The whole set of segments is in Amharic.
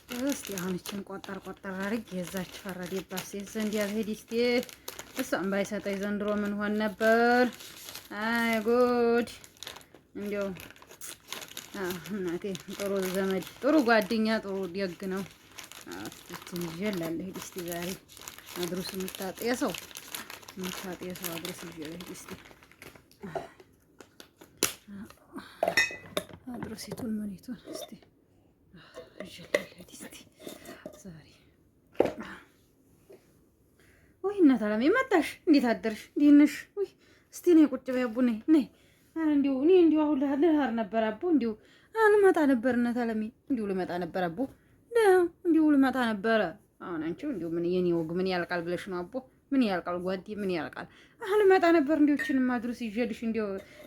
እስቲ አሁን እችን ቆጠር አድርጌ የዛች ፈረደባት ሴት ዘንድ ያልሄድ እስቲ እሷን ባይሰጠኝ ዘንድሮ ምን ሆን ነበር? አይ ጉድ! እንዲያው እናቴ ጥሩ ዘመድ፣ ጥሩ ጓደኛ፣ ጥሩ ደግ ነው። እስቲ ይዤላለሁ ሂድ እስቲ ዛሬ አድሩስ የምታጤሰው አድሩስ ይዤላለሁ እስቲ አድሩሲቱን ምኒቱን እስቲ ይዤላለሁ እስቲ ዛሬ። ወይ እናት አለሜ መጣሽ? እንዴት አደርሽ? እንዴት ነሽ? ወይ እስቲ ነይ ቁጭ በይ አቡ ነይ ነይ። ኧረ እንዲሁ አሁን ልሀር ነበር አቡ እንዲሁ ልመጣ ነበር እናት አለሜ እንዲሁ ልመጣ ነበር አቡ እንዲሁ ልመጣ ነበረ። አሁን አንቺው እንዲሁ ምን የኔ ወግ ምን ያልቃል ብለሽ ነው አቦ? ምን ያልቃል ጓዴ ምን ያልቃል? ልመጣ ነበር እንዲሁ እችንም አድሩስ ይዤልሽ እንዲሁ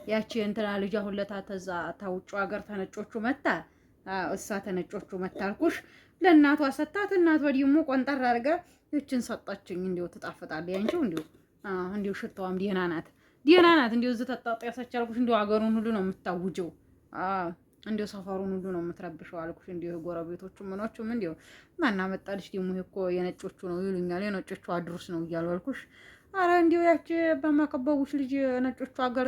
ያቺ እንትና ልጅ አሁን ለታ ተዛ ታውጩ ሀገር ተነጮቹ መጣ እሷ ተነጮቹ መታልኩሽ ለእናቷ ሰጣት። እናቷ ደግሞ ቆንጠር አድርጋ ይችን ሰጣችኝ። እንዲሁ ትጣፍጣለች አንቺው እንዲሁ ሽታዋም ደህና ናት እንዲሁ እዚህ ተጣጣያሰች አልኩሽ። እንዲሁ ሀገሩን ሁሉ ነው የምታውጀው። እንዲሁ ሰፈሩን ሁሉ ነው የምትረብሸው አልኩሽ። እንዲሁ ጎረቤቶቹ ምኖቹም እንዲሁ ማናመጣልሽ ደግሞ ይሄ እኮ የነጮቹ ነው ይሉኛል። የነጮቹ አድሩስ ነው እያሉ አልኩሽ። አረ እንዲሁ ያቺ በማከበቡሽ ልጅ ነጮቹ ሀገር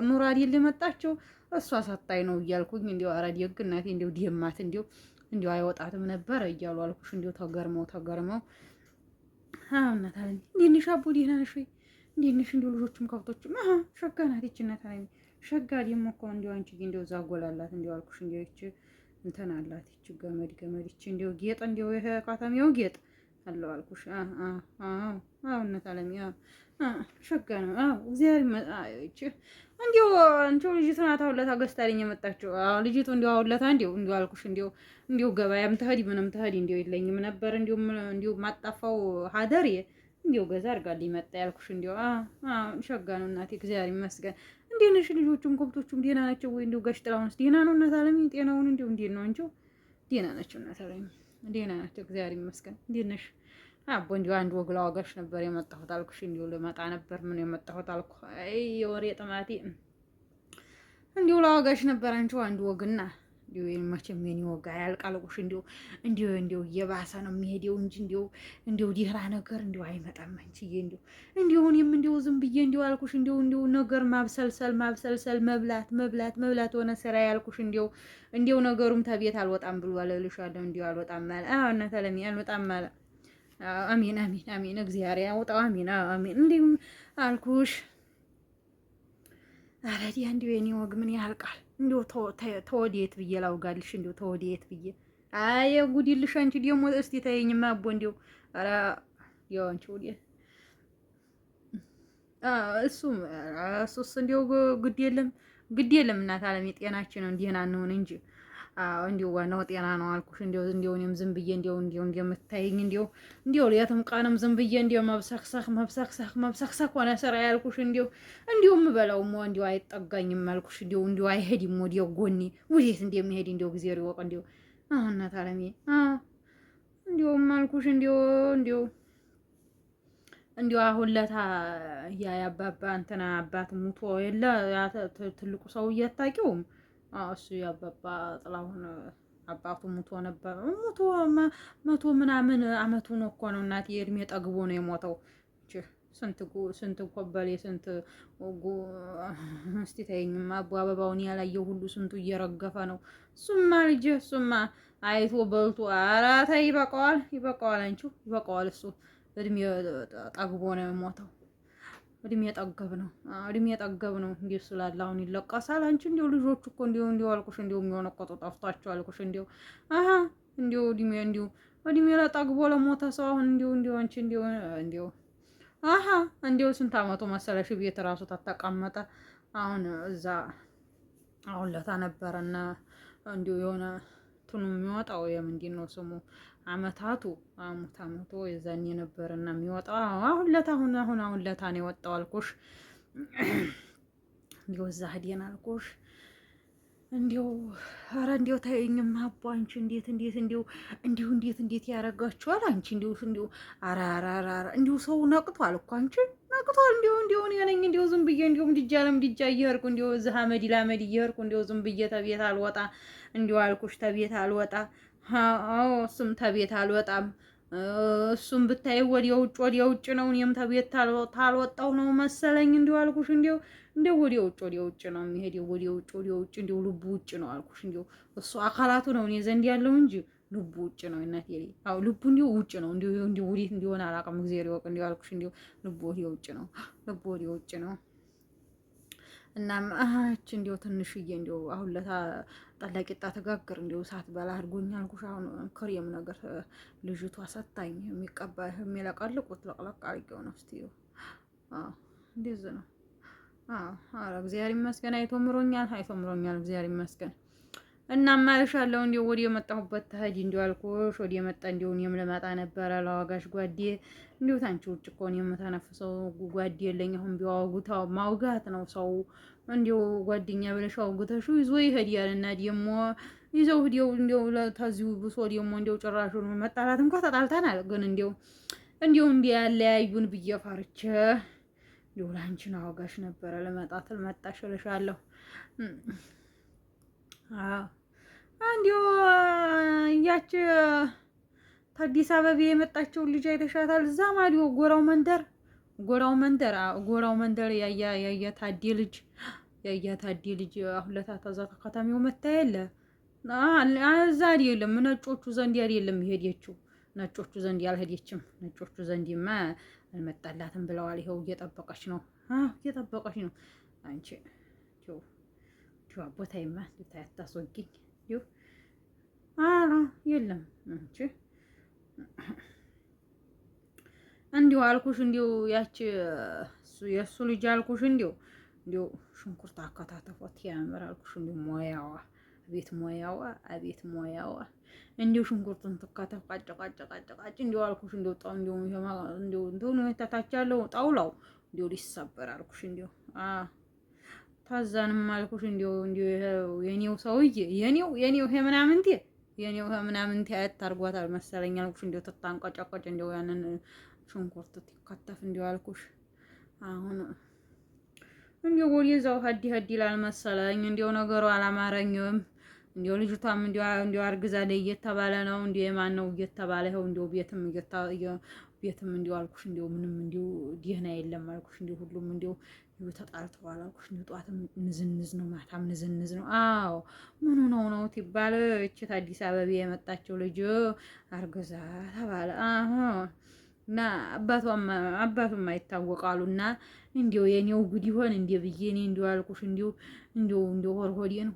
ኑራ አይደል የመጣችው እሷ ሰጣኝ ነው እያልኩኝ እንዲሁ አረ ደግነቴ እንዲሁ ደማት እንዲሁ አይወጣትም ነበረ እያሉ አልኩሽ። እንዲሁ ተገርመው እናት አለኝ እንዴት ነሽ አቦ? ደህና ነሽ ወይ? እንዴት ነሽ? እንዲሁ ልጆቹም ከብቶቹም ሸጋ ናት ይቺ እናት አለኝ። ሸጋ ደግሞ እኮ እንዲሁ አንቺ እንዲሁ ዛጎላላት እንዲሁ አልኩሽ። እንዲሁ ይቺ እንትን አላት ይቺ ገመድ ይቺ እንዲሁ ጌጥ እንዲሁ ይሄ ካታሚው ጌጥ አለው አልኩሽ። እናት አለኝ ሸጋ ነው። እግዚአብሔር ይቺ እንዲሁ ልጅቱ ናት አሁን ለታ ገዝታልኝ የመጣችው። ልጅቱ እንዲሁ አሁን ለታ እንዲሁ አልኩሽ። እንዲሁ ገበያም ትሄድ ምንም ትሄድ እንዲሁ የለኝም ነበር እንዲሁ ማጣፋው ሀደር እንዲሁ ገዛ አድርጋልኝ መጣ ያልኩሽ። እንዲሁ ሸጋ ነው እናቴ እግዚአብሔር ይመስገን። እንዴት ነሽ? ልጆቹም ከብቶቹም ደህና ናቸው ወይ? እንዲሁ ጋሽ ጥላሁንስ ደህና ነው? እናት አለኝ ጤናውን እንዲሁ እንዴት ነው አንቺው? ደህና ናቸው እናት አለኝ ደህና ናቸው እግዚአብሔር ይመስገን። እንዴት ነሽ አቦ? እንዲሁ አንድ ወግ ላወጋሽ ነበር የመጣሁት አልኩሽ። እንዲሁ ልመጣ ነበር ምን የመጣሁት አልኩ። አይ የወሬ ጥማቴ እንዲሁ ላወጋሽ ነበር አንቺው አንድ ወግና እንዲሁ መቼም የኔ ወጋ ያልቃልቁሽ እንዲሁ እየባሰ ነው የሚሄደው እንጂ እንዲሁ ዲህራ ነገር እንዲሁ አይመጣም አንቺዬ። እንዲሁ እኔም እንዲሁ ዝም ብዬ እንዲሁ አልኩሽ እንዲሁ ነገር ማብሰልሰል መብላት ሆነ ስራ ያልኩሽ። እንዲሁ ነገሩም ተቤት አልወጣም ብሎ አለልሻለሁ። እንዲሁ አልወጣም ማለት እናት አለሚ አልወጣም ማለት አሚን እግዚአብሔር ያውጣው አሚን እንዲሁ አልኩሽ። አረዲ እንዲሁ የኔ ወግ ምን ያልቃል? እንዲሁ ተወዴት ብዬ ላውጋልሽ? እንዲሁ ተወዴት ብዬ አይ ጉዲልሽ አንቺ ደግሞ እስቲ ተይኝማ አቦ እንዲሁ ኧረ ያው አንቺ ወዴት እሱስ እንዲሁ ግድ የለም እናት አለሜ ጤናችን እንዲህና እንሆን እንጂ እንዲሁ ዋናው ጤና ነው አልኩሽ። እንዲሁ እኔም ዝም ብዬ እንዲሁ እንደምታይኝ እንዲሁ የትም ቀንም ዝም ብዬ እንዲሁ መብሰክሰክ ሆነ ስራ ያልኩሽ። እንዲሁ የምበላውም እንዲሁ አይጠጋኝም አልኩሽ። እንዲሁ አይሄድም ወዲያው ጎኔ ወዴት እንደሚሄድ እንዲሁ ጊዜ ይወቅ እንዲሁ እናት አለሜ እንዲሁም አልኩሽ። እንዲሁ አሁን ለታ ያባባ እንትና አባት ሙቶ የለ ትልቁ ሰውዬ አታውቂውም? እሱ ያባባ ጥላሁን አባቱ ሙቶ ነበር። መቶ ምናምን አመቱ ነው እኮ ነው እናቴ። እድሜ ጠግቦ ነው የሞተው። ስንት ኮበሌ ስንት እስቲ ተይኝማ አቦ አበባውን ያላየው ሁሉ ስንቱ እየረገፈ ነው። እሱማ አይቶ በልቶ ኧረ ተይ ይበቃዋል አንቺው ይበቃዋል። እሱ እድሜ ጠግቦ ነው የሞተው። እድሜ ጠገብ ነው። እንዲሁ ስላለ አሁን ይለቀሳል። አንቺ እንዲሁ ልጆቹ እኮ እንዲሁ አልኩሽ እንዲሁ የሚሆነቆጡ ጠፍቷቸው አልኩሽ። እንዲሁ እድሜ ለጠግቦ ለሞተ ሰው አሁን እንዲሁ አንቺ እንዲሁ ስንት አመቱ መሰለሽ ቤት ራሱ ተቀመጠ። አሁን እዛ አሁን ለታ ነበረና እንዲሁ የሆነ እንትኑ የሚወጣው የምንድን ነው ስሙ አመታቱ የዛኔ ነበርና የሚወጣው አሁን ለታ ነው የወጣው አልኩሽ። እንዲሁ እዛ ሄደን አልኩሽ። ኧረ እንዲሁ ተይኝም አቦ አንቺ እንዴት ያደርጋችኋል አንቺ ኧረ እንዲሁ ሰው ነቅቷል እኮ አንቺ ነቅቷል። እንዲሁ እኔ ነኝ ዝም ብዬ ምድጃ ለምድጃ እየሄድኩ እዛ አመድ ለአመድ እየሄድኩ ዝም ብዬ ተቤት አልወጣ አልኩሽ። ተቤት አልወጣ አዎ እሱም ተቤት አልወጣም። እሱም ብታይ ወዲያ ውጭ ነው። እኔም ተቤት ታልወጣሁ ነው መሰለኝ። እንዲሁ አልኩሽ እንዲሁ ወዲያ ውጭ ነው የሚሄደው። ወዲያ ውጭ እንዲሁ ልቡ ውጭ ነው አልኩሽ። እንዲሁ እሱ አካላቱ ነው እኔ ዘንድ ያለው እንጂ ልቡ ውጭ ነው። እናቴ አዎ ልቡ እንዲሁ ውጭ ነው። እንዲሁ ወዴት እንዲሆነ አላውቅም። እግዚአብሔር ይወቅ። እንዲሁ አልኩሽ እንዲሁ ልቡ ወዲያ ውጭ ነው። ልቡ ወዲያ ውጭ ነው። እናም እች እንዲው ትንሽዬ እንዲው አሁን ለታ ጠላ ቂጣ ተጋግር እንዲው እሳት በላ አድርጎኛል አልኩሽ። አሁን ክሬም ነገር ልጅቷ ሰታኝ የሚቀባ የሚለቀልቁት ለቅለቅ አድርጌው ነው። እስቲ እንደዚህ ነው። ኧረ እግዚአብሔር ይመስገን። አይቶምሮኛል እግዚአብሔር ይመስገን። እና ማለሻለሁ እንዲው ወዲ የመጣሁበት ተሄድ እንዲው አልኩሽ። ወዲ የመጣ እንዲው እኔም ልመጣ ነበረ ለዋጋሽ ጓዴ እንዲው ታንቺ ውጭ እኮ ነው የምተነፍሰው ጓዴ የለኝ። አሁን ቢዋጉታው ማውጋት ነው ሰው እንዲው ጓደኛ ብለሽ አውግተሹ ይዞ ይሄዳል። እና ደግሞ ይዘው ሂደው እንዲው ለታዚው ብሶ ደግሞ እንዲው ጭራሹን መጣላት እንኳን ተጣልተናል። ግን እንዲው እንዲያለያዩን ብዬ ፈርቼ እንዲው ላንቺ ነው አዋጋሽ ነበረ ልመጣት ልመጣሽ እልሻለሁ። እንዲሁ ያች ከአዲስ አበባ የመጣችውን ልጅ አይተሻታል? እዛ ማዲዮ ጎራው መንደር ያያ ታዲ ልጅ አሁን ለታ ተዛ ከተማው መታ የለ እዛ አይደለም ነጮቹ ዘንድ አይደለም የሄደችው። ነጮቹ ዘንድ ያልሄደችም። ነጮቹ ዘንድማ አልመጣላትም ብለዋል። ይኸው እየጠበቀች ነው። አንቺ ቦታይማ ታያታስወጊኝ የለም እንጂ እንዲሁ አልኩሽ። እንዲሁ ያቺ የእሱ ልጅ አልኩሽ። እንዲሁ ሽንኩርት አከታተፎት ያምር አልኩሽ። እንዲሁ አቤት ሞያዋ እንዲሁ ሽንኩርቱን ትከተፍ ቃጨቃጨቃጨቃጭ እንዲሁ አልኩሽ። እንዲሁ ጣው እንዲሁ እንትኑ ታታች ያለው ጣውላው እንዲሁ ሊሰበር አልኩሽ። እንዲሁ ታዛንም አልኩሽ። እንዲሁ የኔው ሰውዬ የኔው ምናምንቴ አያታርጓታል መሰለኝ አልኩሽ። እንዲሁ ተታንቆጨቆጭ እንዲሁ ያንን ሽንኩርት ትከተፍ እንዲሁ አልኩሽ። አሁን እንዲሁ ወዲያው ሀዲ ይላል መሰለኝ። እንዲሁ ነገሩ አላማረኝም። እንዲሁ ልጅቷም እንዲሁ አርግዛ ላይ እየተባለ ነው። እንዲሁ የማን ነው እየተባለ ይኸው እንዲሁ ቤትም እንዲሁ አልኩሽ። እንዲሁ ምንም እንዲሁ ደህና የለም አልኩሽ። እንዲሁ ሁሉም እንዲሁ ተጣልተዋል አልኩሽ። እንዲሁ ጠዋትም ንዝንዝ ነው ማታም ንዝንዝ ነው። አዎ ምኑ ነው ትባል እቺ አዲስ አበባ የመጣችው ልጅ አርግዛ ተባለ። እና አባቱም አይታወቃሉና እንዲሁ የኔው ጉድ ይሆን እንዴ ብዬ እኔ እንዲሁ አልኩሽ። እንዲሁ ሆርሆዴን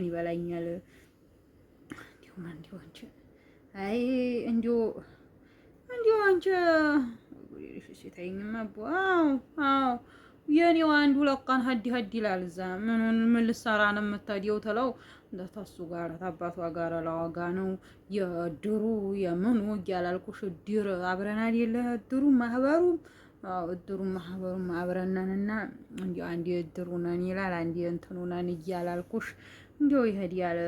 ይበላኛል። እንዲሁ አንቺ አይ እንዲሁ አንቺ ሲታይኝማ አዎ የኔው አንዱ ለቃን ሀዲ ይላል። እዛ ምን ልትሰራ ነው የምትሄደው ትለው እንደታሱ ጋር ታባቷ ጋር ለዋጋ ነው የድሩ የምኑ እያላልኩሽ ድር አብረን አይደለ ድሩ ማህበሩም አብረናንና እንዲሁ አንዴ ድሩ ነን ይላል አንዴ እንትኑ ነን እያላልኩሽ እንዲሁ ይሄድ ያለ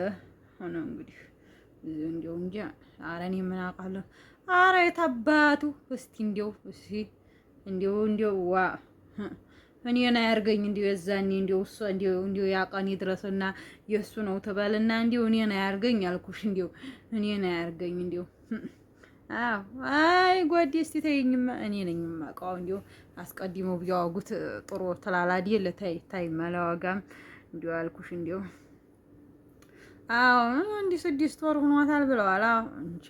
ሆነ እንግዲህ እንዲሁ እንጂ ኧረ እኔ ምን አውቃለሁ። ኧረ የታባቱ እስቲ እንዲሁ ዋ እኔን አያርገኝ እንዲሁ የዛኔ እንዲሁ እሱ እንዲሁ ያቀን ይድረስና የእሱ ነው ትበልና እንዲሁ እኔን አያርገኝ አልኩሽ። እንዲሁ እኔን አያርገኝ እንዲሁ አይ ጓዴ እስቲ ተይኝማ እኔ ነኝ የማውቀው። እንዲሁ አስቀድመው ቢያወጉት ጥሩ ተላላዲ ታይ መለዋጋም እንዲሁ አልኩሽ። እንዲሁ እንዲህ 6 ወር ሆኗታል ብለዋል። እንቺ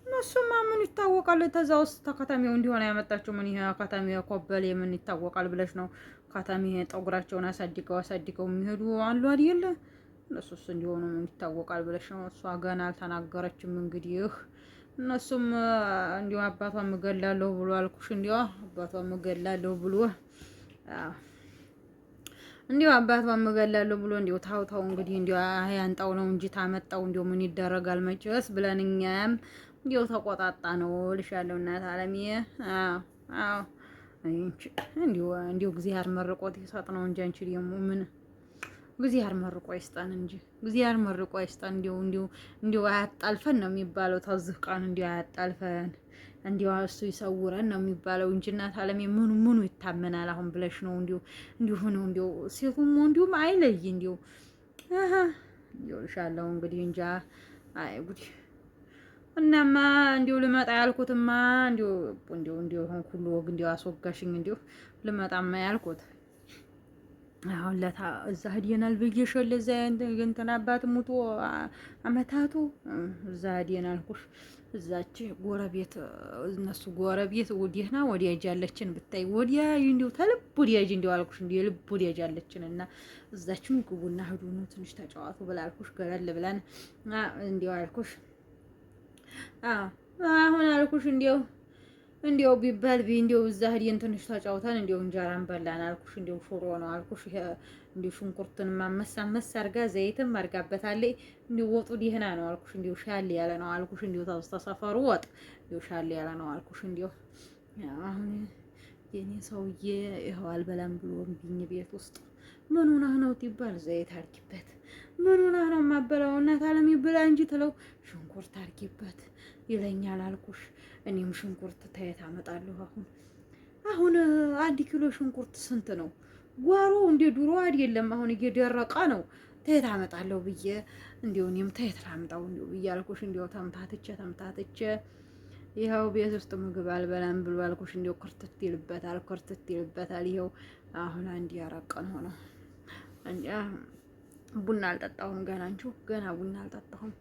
እነሱማ ምን ይታወቃል? ተዛ ውስጥ ተከታሚው እንዲሆነ ያመጣችው ምን ይሄ ከተማው ኮበሌ ምን ይታወቃል ብለሽ ነው? ከተማው ጠጉራቸውን አሳድገው የሚሄዱ አሉ አይደል? እነሱስ እንዲሆኑ ምን ይታወቃል ብለሽ ነው? እሷ ገና አልተናገረችም። እንግዲህ እነሱም እንዲሁ አባቷን እገላለሁ ብሎ አልኩሽ። እንዲሁ አባቷን እገላለሁ ብሎ እንዲሁ ታውታው እንግዲህ እንዲሁ ያንጣው ነው እንጂ ታመጣው እንዲሁ ምን ይደረጋል መቼስ ብለን እኛም እንዲሁ ተቆጣጣ ነው ልሻለሁ። እናት አለሜ እንዲሁ እግዚአብሔር መርቆት ይሰጥ ነው እንጂ አንቺ ደግሞ ምን እግዚአብሔር መርቆ ይስጠን እንጂ እግዚአብሔር መርቆ ይስጠን። እንዲሁ አያጣልፈን ነው የሚባለው። ተዝህ ቃን እንዲሁ አያጣልፈን እንዲሁ እሱ ይሰውረን ነው የሚባለው እንጂ እናት አለሜ ምኑ ይታመናል አሁን ብለሽ ነው? እንዲሁ ነው እንዲሁ ሴቱም እንዲሁም አይለይ እንዲሁ ልሻለሁ እንግዲህ እንጃ አይ ጉዲ እናማ እንዲሁ ልመጣ ያልኩትማ እንዲሁ ሁሉ ወግ እንዲሁ አስወጋሽኝ እንዲሁ ልመጣማ ያልኩት አሁን ለታ እዛ ሄደናል ብዬሽል እዛ እንትን አባት ሙቶ አመታቱ እዛ ሄደናል አልኩሽ። እዛች ጎረቤት እነሱ ጎረቤት ወዲህና ወዲያጅ ያለችን ብታይ ወዲያጅ እንዲሁ ተልብ ወዲያጅ እንዲሁ አልኩሽ እንዲሁ ልብ ወዲያጅ ያለችን እና እዛችም ግቡና ሄዱ ነው ትንሽ ተጫዋቱ ብላ አልኩሽ። ገለል ብለን እንዲሁ አልኩሽ። አሁን አልኩሽ እንዲው ቢባል እንዲው እዛ ሄደን ትንሽ ተጫውተን እንዲው እንጀራን በላን አልኩሽ። እንዲው ሽሮ ነው አልኩሽ። እንዲው ሽንኩርቱን ማመስ አርጋ ዘይትም አርጋበታለች። እንዲው ወጡ ደህና ነው አልኩሽ። እንዲው ሻል ያለ ነው አልኩሽ። እንዲው ተሰፈሩ ወጥ እንዲው ሻል ያለ ነው አልኩሽ። እንዲው አሁን የኔ ሰውዬ ይኸው አልበላም ብሎ እምቢኝ ቤት ውስጥ ምን ሆነህ ነው ትባል ዘይት አርጊበት። ምን ሆነህ ነው የማበላው እናት አለም ይብላ እንጂ ትለው ሽንኩርት አርጊበት ይለኛል አልኩሽ። እኔም ሽንኩርት ታየት አመጣለሁ። አሁን 1 ኪሎ ሽንኩርት ስንት ነው? ጓሮ እንደ ድሮ አይደለም። አሁን እየደረቀ ነው። ታየት አመጣለሁ ብዬ እንዲው እኔም ታየት ላምጣው እንዲው ብዬ አልኩሽ። እንዲው ተምታትቼ ይኸው ቤት ውስጥ ምግብ አልበላም ብሎ አልኩሽ። እንዲው ክርትት ይልበታል። ይኸው አሁን አንድ ያረቀን ሆኖ ቡና አልጠጣሁም ገና ቡና አልጠጣሁም።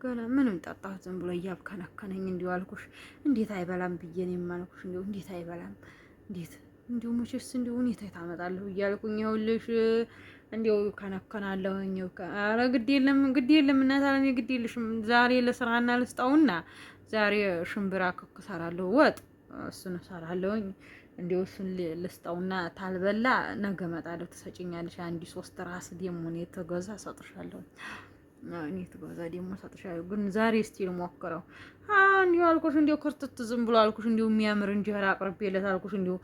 ገና ምንም ጠጣሁት ዝም ብሎ እያብከነከነኝ እንዲሁ አልኩሽ። እንዴት አይበላም ብዬ ነው የማልኩሽ። እንዲሁ እንዴት አይበላም እንዲሁ መቼስ እንዲሁ ሁኔታ ታመጣለሁ እያልኩኝ ይኸውልሽ እንዲሁ ከነከናለሁኝ። ኧረ ግድ የለም እናት አለሜ ግድ የለሽም። ዛሬ ለስራና ልስጠውና ዛሬ ሽምብራ ክክ እሰራለሁ ወጥ እሱን እሰራለሁኝ። እንዲሁ እሱን ልስጠውና ታልበላ ነገ እመጣለሁ ትሰጪኛለሽ። 3 ራስ ደግሞ እኔ ተገዛ እሰጥሻለሁ። እኔ ትገዛ ደግሞ እሰጥሻለሁ። ግን ዛሬ እስቲ ልሞክረው። እንዲሁ አልኩሽ እንዲሁ ክርትት ዝም ብሎ አልኩሽ። እንዲሁ የሚያምር እንጀራ አቅርቤለት አልኩሽ። እንዲሁ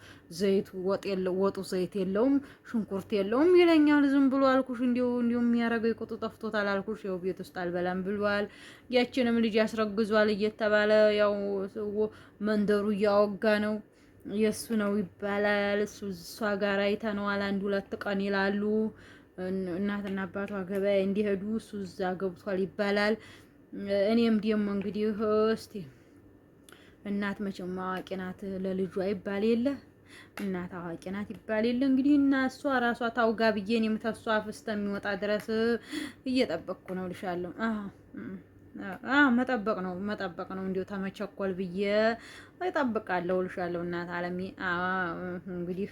ወጡ ዘይት የለውም ሽንኩርት የለውም ይለኛል ዝም ብሎ አልኩሽ። እንዲሁ የሚያረገው ቁጡ ጠፍቶታል አልኩሽ። ያው ቤት ውስጥ አልበላም ብሏል። ያችንም ልጅ ያስረግዟል እየተባለ ያው መንደሩ እያወጋ ነው። የእሱ ነው ይባላል። እሷ ጋር አይተነዋል 1-2 ቀን ይላሉ። እናትና አባቷ ገበያ እንዲሄዱ እሱ እዛ ገብቷል ይባላል። እኔም ደግሞ እንግዲህ እስቲ እናት መቼም አዋቂ ናት ለልጇ ይባል የለ እናት አዋቂ ናት ይባል የለ እንግዲህ እና እሷ ራሷ ታውጋ ብዬ እኔም ተሷ አፍ እስከሚወጣ ድረስ እየጠበቅኩ ነው ልሻለሁ። መጠበቅ ነው እንዲሁ ተመቸኮል ብዬ እጠብቃለሁ ልሻለሁ። እናት አለሜ እንግዲህ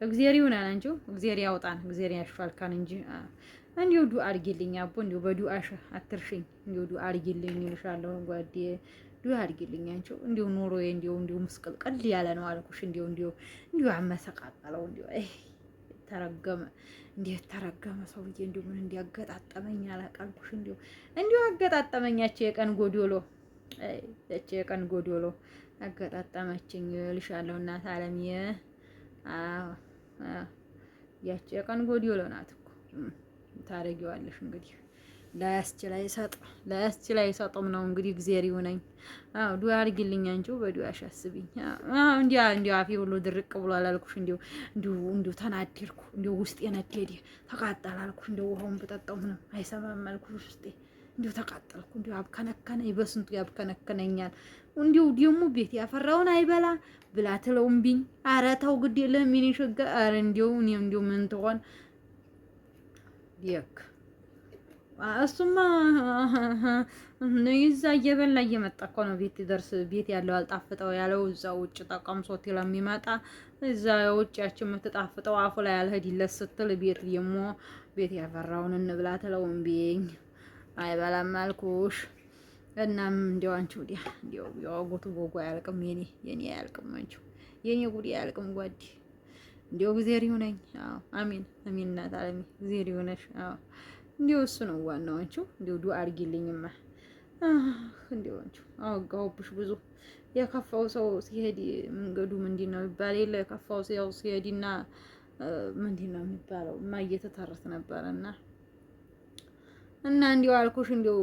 እግዚአብሔር ይሆናል እንጂ እግዚአብሔር ያውጣን እግዚአብሔር ያሽፋልካን እንጂ እንዲሁ ዱአ አድርጊልኝ አቦ እንዲሁ በዱአሽ አትርሽኝ። እንዲሁ ዱአ አድርጊልኝ ይልሻለሁ ጓዴ ዱአ አድርጊልኝ አንቺ እንዲሁ ኑሮዬ እንዲሁ ምስቅልቅል ያለ ነው አልኩሽ። እንዲሁ አመሰቃቀለው እንዲሁ ተረገመ እንዴት ተረገመ ሰውዬ እንዲሁ ምን እንዲያገጣጠመኝ አላቃልኩሽ። እንዲሁ አገጣጠመኛቸው የቀን ጎዶሎ አገጣጠመችኝ ልሻለሁ እናት አለምዬ። ያቺ የቀን ጎዶሎ ናት እኮ ታረጊዋለሽ እንግዲህ ላያስችል አይሰጥም ነው እንግዲህ እግዚአብሔር ይሁነኝ። ዱአ አድርጊልኝ አንቺው በዱአሽ አስቢኝ። እንዲያ አፌ ሁሉ ድርቅ ብሏል አልኩሽ። እንዲሁ ተናደድኩ። እንዲሁ ውስጤ ነደደ ተቃጠለ አልኩሽ። እንዲሁ ውሃውን ብጠጣው ምንም አይሰማም አልኩሽ። ውስጤ እንዲሁ ተቃጠልኩ። እንዲሁ አብከነከነኝ በስንቱ ያብከነከነኛል። እንዲሁ ደግሞ ቤት ያፈራውን አይበላ ብላ ትለው እምቢኝ። ኧረ ተው ግድ የለህም የእኔ ሸጋ። ኧረ እንዲሁ ምን ትሆን ዲክ እሱማ ይዛ እየበላ እየመጣ እኮ ነው ቤት ይደርስ ቤት ያለው አልጣፍጠው ያለው እዛ ውጭ ተቀምሶት ለሚመጣ እዛ ውጭ ያች የምትጣፍጠው አፉ ላይ አልሄድለት ስትል ቤት ደግሞ ቤት ያፈራውን እንብላ ትለው እምቢኝ። አይበላም አልኩሽ። እናም እንዲያው አንቺ ወዲያ እንዲያው ያወጉት ጎጎ አያልቅም የኔ አያልቅም አንቺው የኔ ጉዲ አያልቅም ጓዲ። እንዲያው እግዚአብሔር ይሁነኝ። አሜን እናት አለሜ እግዚአብሔር ይሁነሽ። እንዲያው እሱ ነው ዋናው። አንቺው እንዲያው ዱአ አድርጊልኝማ። እንዲያው አንቺው አወጋሁብሽ ብዙ። የከፋው ሰው ሲሄድ መንገዱ ምንድን ነው ይባል የለ የከፋው ሰው ሲሄድና ምንድን ነው የሚባለው እየተተረተ ነበርና እንዲያው አልኩሽ። እንዲያው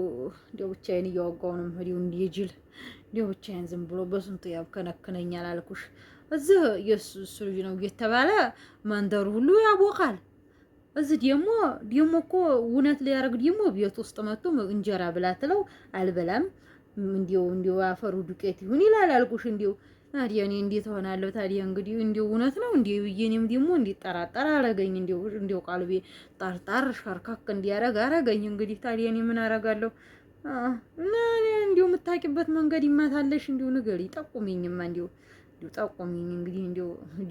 ብቻዬን እያወጋሁ ነው የምሄደው እንዲጅል እንዲያው ብቻዬን ዝም ብሎ በስንቱ ያብከነክነኛል አልኩሽ። እዚህ የእሱ ልጅ ነው እየተባለ መንደሩ ሁሉ ያቦካል። እዚህ ደግሞ እኮ እውነት ሊያደርግ ደግሞ ቤት ውስጥ መጥቶ እንጀራ ብላ ትለው አልበላም። እንዲው አፈሩ ዱቄት ይሁን ይላል አልኩሽ። ታዲያ እኔ እንዴት ሆናለሁ ታዲያ? እንግዲህ እውነት ነው ብዬ እኔም ደግሞ እንዲጠራጠር አረገኝ። ቀልቤ ጣርጣር ሸርካክ እንዲያረግ አረገኝ። እንግዲህ ታዲያ እኔ ምን አረጋለሁ? እና የምታውቂበት መንገድ ይመታለሽ ንገሪ፣ ጠቁሚኝማ ጠቁሚኝ። እንግዲህ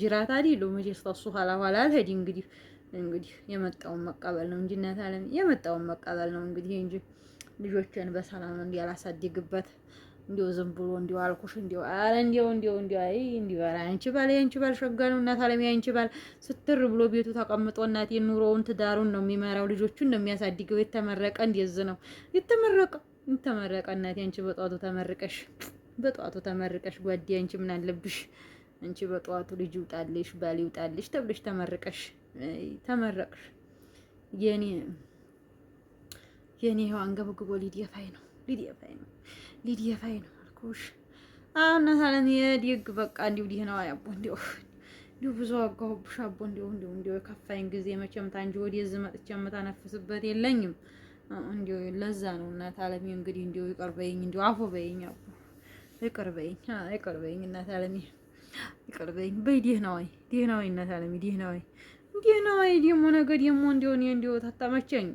ጅራት አይደለሁ መቼስ ተሱ ኋላ አልሄድ። እንግዲህ የመጣውን መቀበል ነው እንጂ እናት አለም የመጣውን መቀበል ነው እንጂ ልጆችን በሰላም እንዲያላሳድግበት ዝም ብሎ አልኩሽ ኧረ አይ አንቺ ባል ሸጋ ነው እናት አለም። አንቺ ባል ስትር ብሎ ቤቱ ተቀምጦ እናቴ ኑሮውን ትዳሩን ነው የሚመራው፣ ልጆቹን ነው የሚያሳድገው። የተመረቀ ነው የተመረቀ እናቴ። አንቺ በጧቱ ተመርቀሽ ጓዴ፣ አንቺ ምን አለብሽ? አንቺ በጧቱ ልጅ ይውጣልሽ ባል ይውጣልሽ ተብለሽ ተመረቅሽ። የኔ ይኸው አንገብግቦ ሊደፋኝ ነው አልኩሽ። እናት አለም የዲግ በቃ ዲህናዋ ያቦ ብዙ አጋሁብሽ አቦ የከፋኝ ጊዜ መቼም ታንጂ ወደዚህ መጥቼ የምታነፍስበት የለኝም። ለዛ ነው እናት አለም እንግዲህ ይቀርበኝ አፎ በይኝ አቦ ይቀርበኝ እናት አለም ይቀርበኝ በይ። ደህናዋይ እናት አለም ደህናዋይ ደግሞ ነገ ደግሞ ታታመቸኝ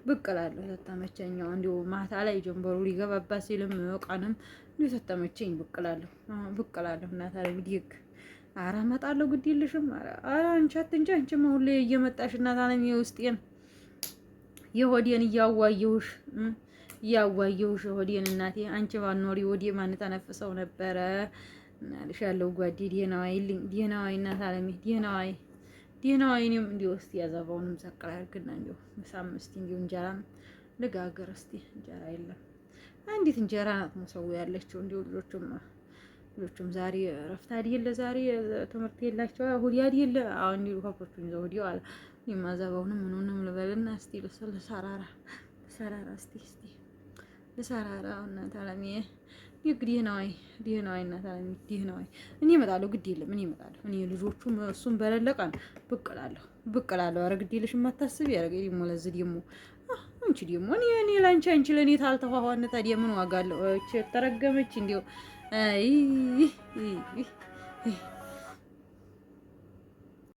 ብቅ እላለሁ ታታመቸኛው ማታ ላይ ጀንበሩ ሊገባባ ሲልም ቀንም ታታመቸኝ ብቅ እላለሁ እናት አለም ዲግ ኧረ እመጣለሁ ግድ የለሽም። ኧረ አንቺ አትንጫ። አንቺማ ሁሌ እየመጣሽ እናት አለም የውስጤን የሆዴን እያዋየሁሽ ሆዴን እናቴ። አንቺ ባኖሪ ወዴ ማን ተነፍሰው ነበረ እናልሻለሁ ጓዴ። ደህናዋይ እናት አለም ደህናዋይ። እኔም እስቲ ያዘባውንም ሰቅላ ያርግና ምሳምስቲ እንጀራም ልጋገር እስቲ። እንጀራ የለም አንዲት እንጀራ ናት መሰው ያለችው። ልጆቹም ዛሬ ረፍት አይደለ? ዛሬ ትምህርት የላቸው እሑድ አይደለ? አሁን ከብቶቹን ይዘው ሄደው አለ። የማዘባውንም ምኑንም ልበልና እስቲ ልሰራራ እስቲ ልሰራራ እናት አለም ደህናዋይ እናት አለም ደህናዋይ። እኔ እመጣለሁ ግድ የለም እኔ እመጣለሁ። እኔ ልጆቹም እሱም በለለቀን ብቅ እላለሁ። ኧረ ግድ የለሽም አታስቢ። ኧረ ደግሞ ለዚህ ደግሞ አንቺ ደግሞ እኔ ላንቺ አንቺ ለእኔ ታልተዋዋነ ታዲያ ምን ዋጋ አለው? ተረገመች